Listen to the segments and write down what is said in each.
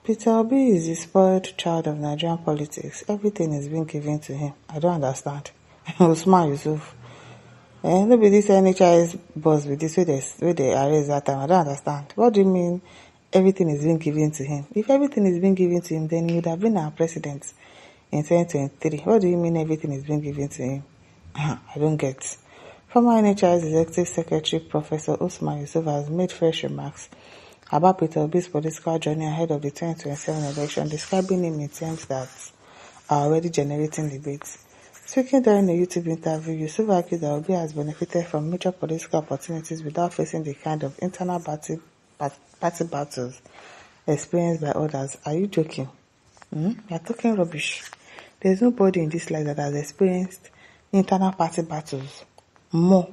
Peter Obi is the spoiled child of Nigerian politics. Everything is being given to him. I don't understand. Usman Yusuf. No be this NHIS boss with this way they arrest that time. I don't understand. What do you mean everything is being given to him? If everything is being given to him, then he would have been our president in 2023. What do you mean everything is being given to him? I don't get. Former NHIS Executive Secretary Professor Usman Yusuf has made fresh remarks about Peter Obi's political journey ahead of the 2027 election, describing him in terms that are already generating debates. Speaking during a YouTube interview, Yusuf argued that Obi has benefited from major political opportunities without facing the kind of internal party battles experienced by others. Are you joking? You're talking rubbish. There's nobody in this life that has experienced internal party battles more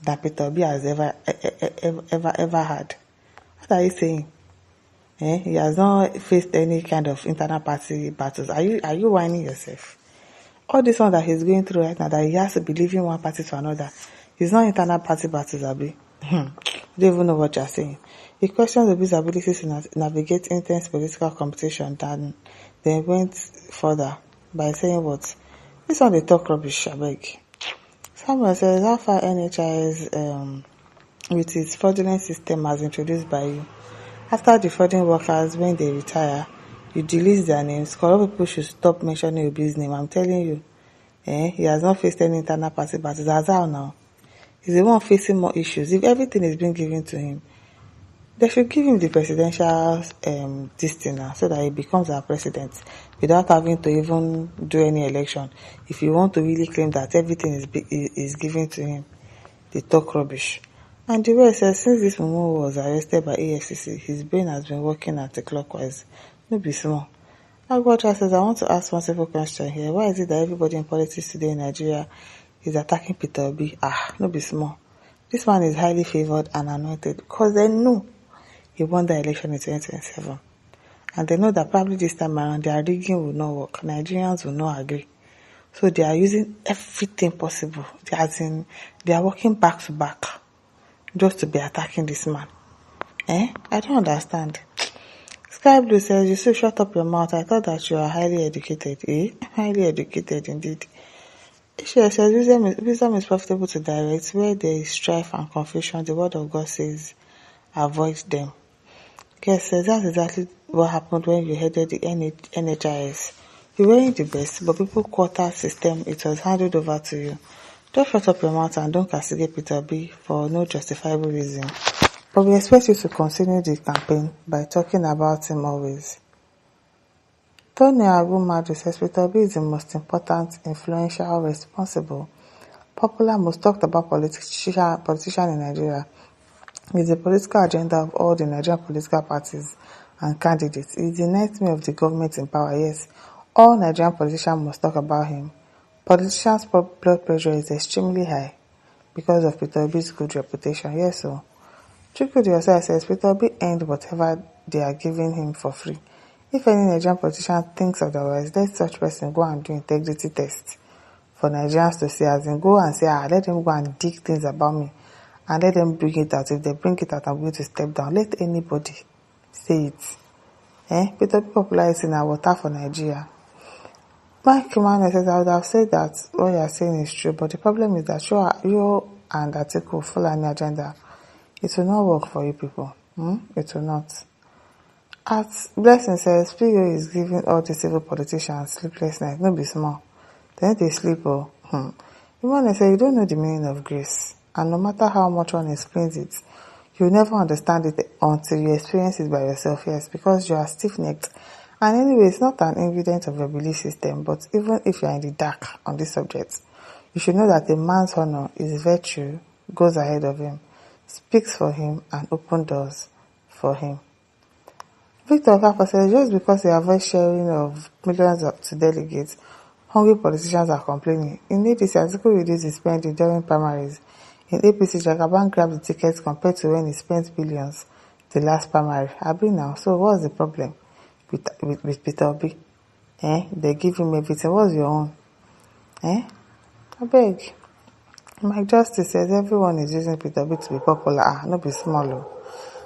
than Peter Obi has ever had. What are you saying? He has not faced any kind of internal party battles. Are you whining yourself? All this one that he's going through right now, that he has to be leaving one party to another, it's not internal party battles, Abi. You don't even know what you're saying. He questioned Obi's ability to navigate intense political competition, then went further by saying what? This one they talk rubbish, I beg. Someone says, how far NHIS with its fraudulent system as introduced by you? After defrauding workers when they retire, you delete their names. Corrupt people should stop mentioning Obi's name. I'm telling you. He has not faced any internal party battles. As how now? He's the one facing more issues. If everything is being given to him, they should give him the presidential now, so that he becomes our president without having to even do any election. If you want to really claim that everything is given to him, they talk rubbish. And the way says, since this Mumu was arrested by AFCC, his brain has been working anti-clockwise. No be small. Agwacha says, I want to ask one simple question here. Why is it that everybody in politics today in Nigeria is attacking Peter Obi? No be small. This man is highly favored and anointed because they know he won the election in 2027. And they know that probably this time around their rigging will not work. Nigerians will not agree. So they are using everything possible. They are working back to back just to be attacking this man. I don't understand. Sky Blue says, you should shut up your mouth. I thought that you are highly educated. Highly educated indeed. Ishia says, wisdom is profitable to direct. Where there is strife and confusion, the word of God says, avoid them. Guess says, that's exactly what happened when you headed the NHIS. You weren't the best, but people quota system, it was handed over to you. Don't shut up your mouth and don't castigate Peter B for no justifiable reason. But we expect you to continue the campaign by talking about him always. Tony Agumadu says Peter B is the most important, influential, responsible, popular, most talked about politician in Nigeria. It's the political agenda of all the Nigerian political parties and candidates. It's the nightmare of the government in power. Yes, all Nigerian politicians must talk about him. Politicians' blood pressure is extremely high because of Peter Obi's good reputation. Yes, so Chukwu yourself says Peter Obi earned whatever they are giving him for free. If any Nigerian politician thinks otherwise, let such person go and do integrity test for Nigerians to see, as in go and say, let them go and dig things about me and let them bring it out. If they bring it out, I'm going to step down. Let anybody say it. Peter Obi popularity now water for Nigeria. Mike Emmanuel says, I would have said that what you are saying is true, but the problem is that you and Atiku full an agenda. It will not work for you people. It will not. At Blessing says, PO is giving all the civil politicians sleepless nights. No be small. Then they sleep. Emmanuel says, you don't know the meaning of grace. And no matter how much one explains it, you'll never understand it until you experience it by yourself. Yes, because you are stiff-necked. And anyway, it's not an ingredient of your belief system, but even if you are in the dark on this subject, you should know that a man's honor, his virtue, goes ahead of him, speaks for him, and opens doors for him. Victor Okafor says, just because they avoid sharing of millions to delegates, hungry politicians are complaining. In ADC, Atiku reduced his spending during primaries. In APC, Jagaban grabbed the tickets compared to when he spent billions the last primary. Abi now, so what's the problem with Peter Obi? They give him everything. What's your own? I beg. Mike Justice says everyone is using Peter Obi to be popular. No be small.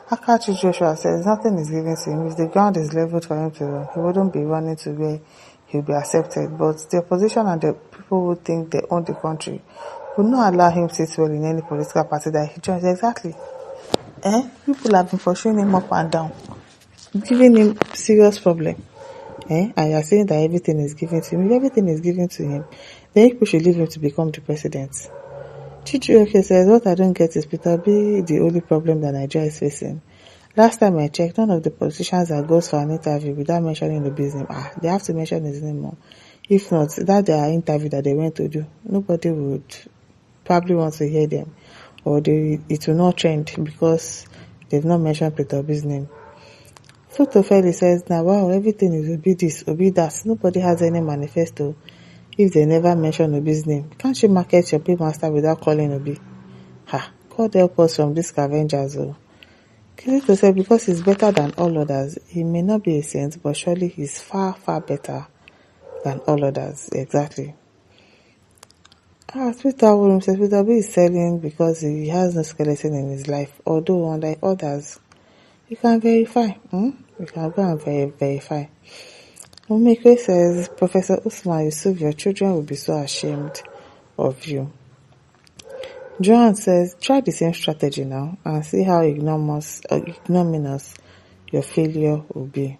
Akachi Joshua says nothing is given to him. If the ground is leveled for him to run, he wouldn't be running to where he'll be accepted. But the opposition and the people who think they own the country will not allow him to sit well in any political party that he joins. Exactly. People have been pursuing him up and down, giving him serious problem. And you're saying that everything is given to him. If everything is given to him, then people should leave him to become the president. Chijioke says, what I don't get is Peter B the only problem that Nigeria is facing. Last time I checked, none of the politicians that goes for an interview without mentioning the business, they have to mention his name more. If not, that their interview that they went to do, nobody would probably want to hear them. Or it will not trend because they've not mentioned Peter B's name. Futofeli says, now wow, everything is Obi this, Obi that. Nobody has any manifesto if they never mention Obi's name. Can't you market your paymaster without calling Obi? God help us from these scavengers. Kilito said, because he's better than all others, he may not be a saint, but surely he's far, far better than all others. Exactly. Twitter William says, Peter B is selling because he has no skeleton in his life, although unlike others, you can verify. You can go and verify. Umeke says, Professor Usman, Yusuf, your children will be so ashamed of you. Joan says, try the same strategy now and see how ignominious your failure will be.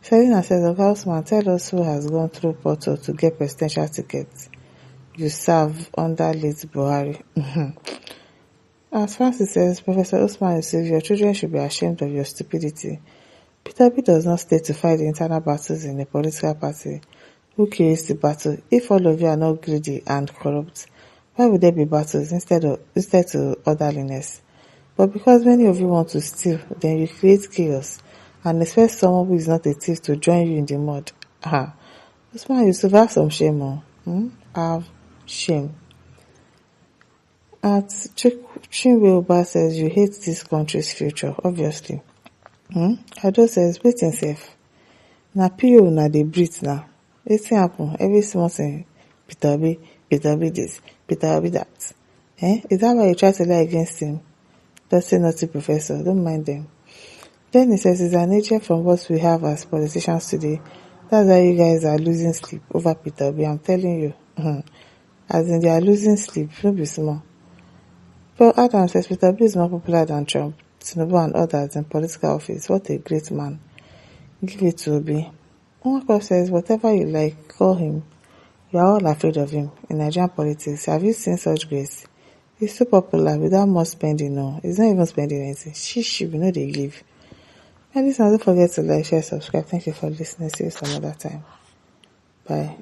Selina says, Usman, tell us who has gone through portal to get presidential tickets. You serve under late Buhari. As Francis says, Professor Usman Yusuf, your children should be ashamed of your stupidity. Peter B does not stay to fight the internal battles in a political party. Who creates the battle? If all of you are not greedy and corrupt, why would there be battles instead to orderliness? But because many of you want to steal, then you create chaos and expect someone who is not a thief to join you in the mud. Usman Yusuf, have some shame. Have shame. At Chinwe says, you hate this country's future, obviously. Ado says, waiting safe. Na PO na dey breathe now. Wetin happen? Every small thing. Peter B this, Peter B that. Is that why you try to lie against him? Don't say naughty professor, don't mind them. Then he says, it's an nature from what we have as politicians today. That's why you guys are losing sleep over Peter B. I'm telling you. As in, they are losing sleep, don't be small. But Adam says, Peter B is more popular than Trump, Tinubu and others in political office. What a great man. Give it to Obi. Nwako says, whatever you like, call him. You are all afraid of him. In Nigerian politics, have you seen such grace? He's so popular without much spending. No, he's not even spending anything. We know they live. And listen, don't forget to like, share, subscribe. Thank you for listening. See you some other time. Bye.